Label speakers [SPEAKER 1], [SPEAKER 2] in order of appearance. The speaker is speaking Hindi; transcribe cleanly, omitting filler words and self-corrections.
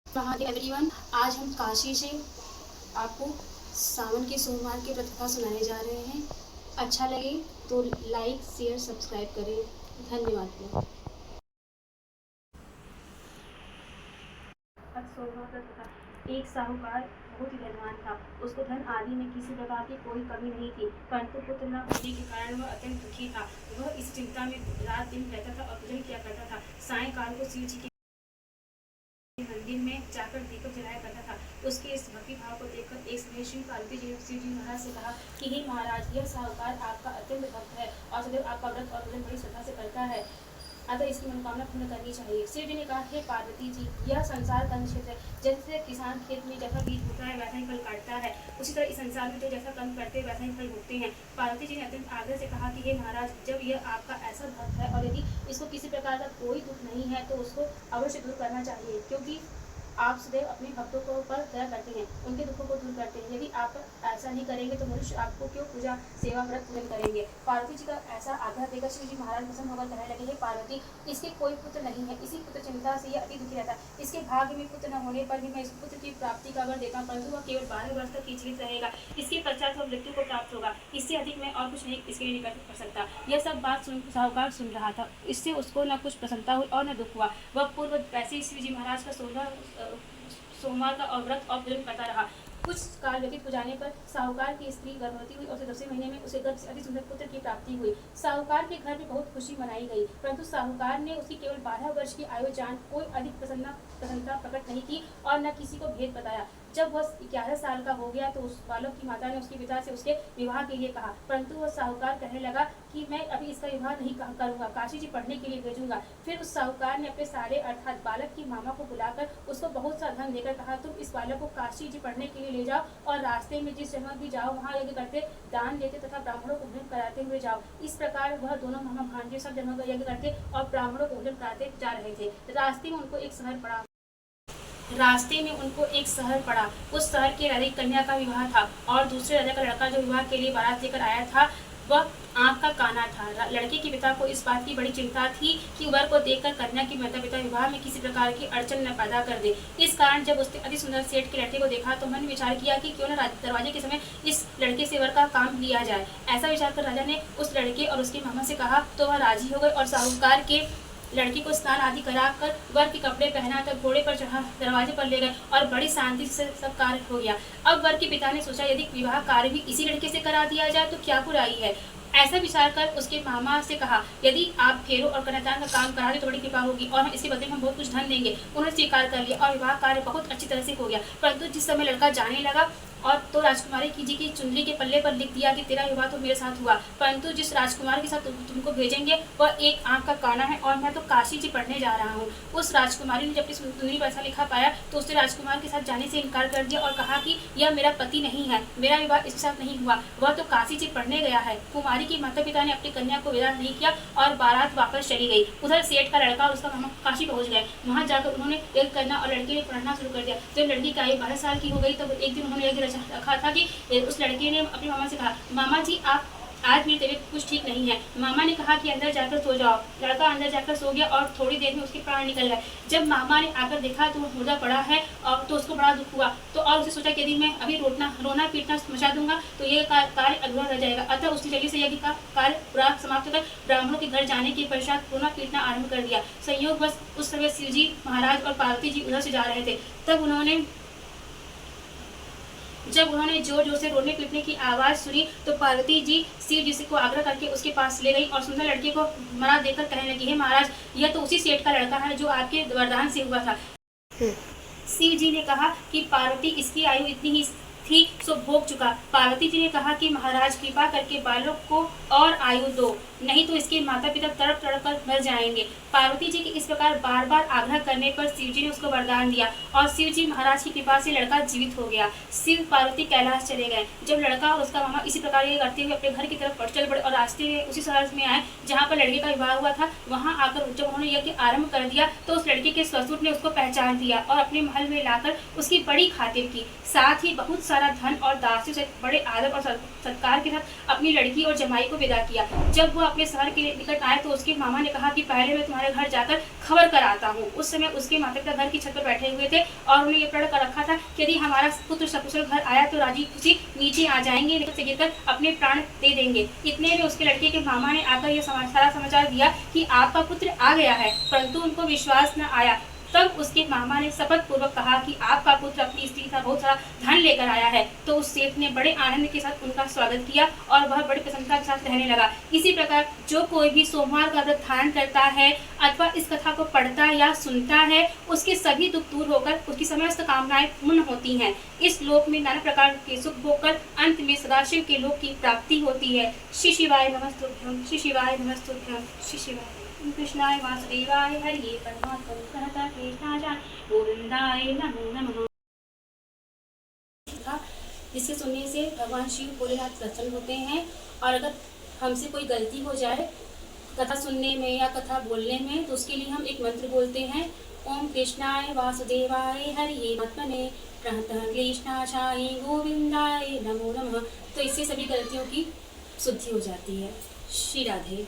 [SPEAKER 1] महादेव एवरीवन, आज हम काशी से आपको सावन के सोमवार की व्रत सुनाने जा रहे हैं। अच्छा लगे तो लाइक शेयर सब्सक्राइब करें। धन्यवाद। सोमवार व्रत था। एक साहूकार बहुत ही धनवान था। उसको धन आदि में किसी प्रकार की कोई कमी नहीं थी, परंतु पुत्र न होने के कारण वह अत्यंत दुखी था। वह इस चिंता में रात दिन रहता था और भजन किया करता था। सायंकाल को शिव जी के मंदिर में जाकर दीपक जलाया करता था। उसके इस भक्ति भाव को देखकर एक समय श्री पार्वती जी शिव जी महाराज से कहा कि हे महाराज, यह साहूकार आपका अत्यंत भक्त है और सदैव आपका व्रत और भजन बड़ी श्रद्धा से करता है, अतः इसकी मनोकामना पूर्ण करनी चाहिए। शिव जी ने कहा, हे पार्वती जी, यह संसार का क्षेत्र है। जैसे किसान खेत में जैसा बीज होता है वैसा ही फल काटता है, उसी तरह इस संसार में जो जैसा कर्म करते हैं वैसा ही फल भोगते हैं। पार्वती जी ने अत्यंत आग्रह से कहा कि हे महाराज, जब यह आपका ऐसा भक्त है और यदि इसको किसी प्रकार का कोई दुख नहीं है तो उसको अवश्य दूर करना चाहिए, क्योंकि आप सदैव अपने भक्तों को पर दया करते हैं, उनके दुखों को दूर करते हैं। यदि आप ऐसा नहीं करेंगे तो मनुष्य आपको क्यों पूजा सेवा व्रत पूजन करेंगे। पार्वती जी का ऐसा आग्रह देकर शिव जी महाराज प्रसन्न होकर कहने लगे, हे पार्वती, इसके कोई पुत्र नहीं है, इसी पुत्र चिंता से ये अति दुखी रहता है। इसके भाग्य में पुत्र न होने पर भी मैं इस पुत्र की प्राप्ति का वर देता हूँ, परंतु वह केवल 12 वर्ष तक जीवित रहेगा। इसके पश्चात वह मृत्यु को प्राप्त होगा। इससे अधिक मैं और कुछ नहीं इसके लिए कर सकता। यह सब बात साहूकार सुन रहा था। इससे उसको न कुछ प्रसन्नता हुई और न दुख हुआ। वह पूर्व वैसे ही शिव जी महाराज का सोमवार का व्रत और पूजन करता रहा। कुछ काल व्यतीत हो जाने पर साहूकार की स्त्री गर्भवती हुई और 10वें महीने में उसे गर्भ से अति सुंदर पुत्र की प्राप्ति हुई। साहूकार के घर में बहुत खुशी मनाई गई, परंतु साहूकार ने उसकी केवल 12 वर्ष की आयु जान कोई अधिक प्रसन्नता प्रकट नहीं की और न किसी को भेद बताया। जब वह 11 साल का हो गया तो उस बालक की माता ने उसके पिता से उसके विवाह के लिए कहा, परंतु वह साहूकार कहने लगा कि मैं अभी इसका विवाह नहीं करूंगा, काशी जी पढ़ने के लिए भेजूंगा। फिर उस साहूकार ने अपने सारे अर्थात बालक की मामा को बुलाकर उसको बहुत सा धन देकर कहा, तुम इस बालक को काशी जी पढ़ने के लिए ले जाओ और रास्ते में जिस जगह भी जाओ वहाँ यज्ञ करते, दान देते तथा ब्राह्मणों को भोजन कराते हुए जाओ। इस प्रकार वह दोनों मामा भांजे सब जगह यज्ञ करते और ब्राह्मणों को भोजन कराते जा रहे थे। रास्ते में उनको एक शहर पड़ा। उस शहर के राजा की कन्या का विवाह था और दूसरे राजा का लड़का जो विवाह के लिए बारात लेकर आया था वह आंख का काना था। लड़के के पिता को इस बात की बड़ी चिंता थी कि वर को देखकर कन्या की माता पिता विवाह में किसी प्रकार की अड़चन न पैदा कर दे। इस कारण जब उसने अति सुंदर सेठ के लड़के को देखा तो मन विचार किया कि क्यों न दरवाजे के समय इस लड़के से वर का काम लिया जाए। ऐसा विचार कर राजा ने उस लड़के और उसके मामा से कहा तो वह राजी हो गए और साहूकार के लड़की को स्नान आदि कराकर वर के कपड़े पहनाकर घोड़े पर चढ़ा दरवाजे पर ले गए और बड़ी शांति से सब कार्य हो गया। अब वर के पिता ने सोचा यदि विवाह कार्य भी इसी लड़के से करा दिया जाए तो क्या बुराई है। ऐसा विचार कर उसके मामा से कहा, यदि आप फेरों और कन्यादान का काम करा दे तो बड़ी कृपा होगी और हम इसके बदले में हम बहुत कुछ धन देंगे। उन्होंने स्वीकार कर लिया और विवाह कार्य बहुत अच्छी तरह से हो गया। परंतु जिस समय लड़का जाने लगा और तो राजकुमारी की जी की चुंदरी के पल्ले पर लिख दिया कि तेरा विवाह तो मेरे साथ हुआ, परंतु जिस राजकुमार के साथ तुमको भेजेंगे वह एक आंख का काना है और मैं तो काशी जी पढ़ने जा रहा हूँ। उस राजकुमारी ने जब इस चुंदरी पर ऐसा लिखा पाया तो उसने राजकुमार के साथ जाने से इनकार कर दिया और कहा कि यह मेरा पति नहीं है, मेरा विवाह इसके साथ नहीं हुआ, वह तो काशी जी पढ़ने गया है। कुमारी के माता पिता ने अपनी कन्या को विदा नहीं किया और बारात वापस चली गई। उधर सेठ का लड़का और उसका मामा काशी पहुंच गए। वहां जाकर उन्होंने एक कन्या और लड़के ने पढ़ना शुरू कर दिया। जब लड़की की आयु 12 साल की हो गई तब एक दिन उन्होंने यह रखा था कि उस लड़के ने अपने मामा से कहा, मामा जी आप आज मेरी तबीयत कुछ ठीक नहीं है। मामा ने कहा कि अंदर जाकर सो जाओ। लड़का अंदर जाकर सो गया और थोड़ी देर में उसके प्राण निकल गए। जब मामा ने आकर देखा तो वो मुर्दा पड़ा है और तो उसको बड़ा दुख हुआ तो और उसे सोचा कि यदि मैं अभी रोना पीटना मचा दूंगा तो ये कार्य अधूरा रह जाएगा। अतः उसने जल्दी से यज्ञ का कार्य पूरा समाप्त कर ब्राह्मणों के घर जाने के पश्चात रोना पीटना आरंभ कर दिया। संयोग बस उस समय शिव जी महाराज और पार्वती जी उधर से जा रहे थे। जब उन्होंने जोर जोर से रोने पीटने की आवाज सुनी तो पार्वती जी शिव जी को आग्रह करके उसके पास ले गई और सुंदर लड़के को मरा देकर कहने लगी, हे महाराज, यह तो उसी सेठ का लड़का है जो आपके वरदान से हुआ था। शिव जी ने कहा कि पार्वती, इसकी आयु इतनी ही थी सो भोग चुका। पार्वती जी ने कहा कि महाराज कृपा करके बालक को और आयु दो, नहीं तो इसके माता पिता तड़प तड़प कर मर जाएंगे। पार्वती जी के इस प्रकार बार बार आग्रह करने पर शिव जी ने उसको वरदान दिया और शिव जी महाराज की कृपा से लड़का जीवित हो गया। शिव पार्वती कैलाश चले गए। जब लड़का और उसका मामा इसी प्रकार ये करते हुए अपने घर की तरफ चल पड़े और रास्ते में उसी शहर में आए जहाँ पर लड़के का विवाह हुआ था, वहाँ आकर जब उन्होंने यज्ञ आरंभ कर दिया तो उस लड़के के ससुर ने उसको पहचान दिया और अपने महल में लाकर उसकी बड़ी खातिर की। साथ ही बहुत सारा धन और दासियों से बड़े आदर और सत्कार के साथ अपनी लड़की और जमाई को विदा किया। जब वो अपने शहर के निकट आए तो उसके मामा ने कहा कि पहले मैं तुम्हारे घर जाकर खबर कर आता हूँ। उस समय उसके माता पिता घर की छत पर बैठे हुए थे और उन्हें ये प्रण कर रखा था कि यदि हमारा पुत्र सकुशल घर आया तो राजी खुशी नीचे आ जाएंगे, से गिरकर अपने प्राण दे देंगे। इतने में उसके लड़के के मामा ने आकर यह सारा समाचार दिया कि आपका पुत्र आ गया है, परंतु उनको विश्वास न आया। तब उसके मामा ने शपथ पूर्वक कहा कि आपका पुत्र अपनी स्त्री का बहुत सारा धन लेकर आया है। तो उस सेठ ने बड़े आनंद के साथ उनका स्वागत किया और वह बड़ी प्रसन्नता के साथ रहने लगा। इसी प्रकार जो कोई भी सोमवार का व्रत धारण करता है अथवा इस कथा को पढ़ता या सुनता है, उसके सभी दुख दूर होकर उसकी समस्त कामनाएं पूर्ण होती हैं। इस लोक में नाना प्रकार के सुख भोगकर अंत में सदाशिव के लोक की प्राप्ति होती है। श्री शिवाय नमस्तुभ्यं, श्री शिवाय नमस्तुभ्यं, श्री शिवाय। कृष्णाय वासुदेवाय हरिये परमात्मने कृष्णाय गोविंदाय नमो नमः। जिसके सुनने से भगवान शिव भोलेनाथ प्रसन्न होते हैं। और अगर हमसे कोई गलती हो जाए कथा सुनने में या कथा बोलने में, तो उसके लिए हम एक मंत्र बोलते हैं, ओम कृष्णाय वासुदेवाय हरिये परमात्मने कृष्णाय गोविंदाय नमो नमः। तो इससे सभी गलतियों की शुद्धि हो जाती है। श्री राधे।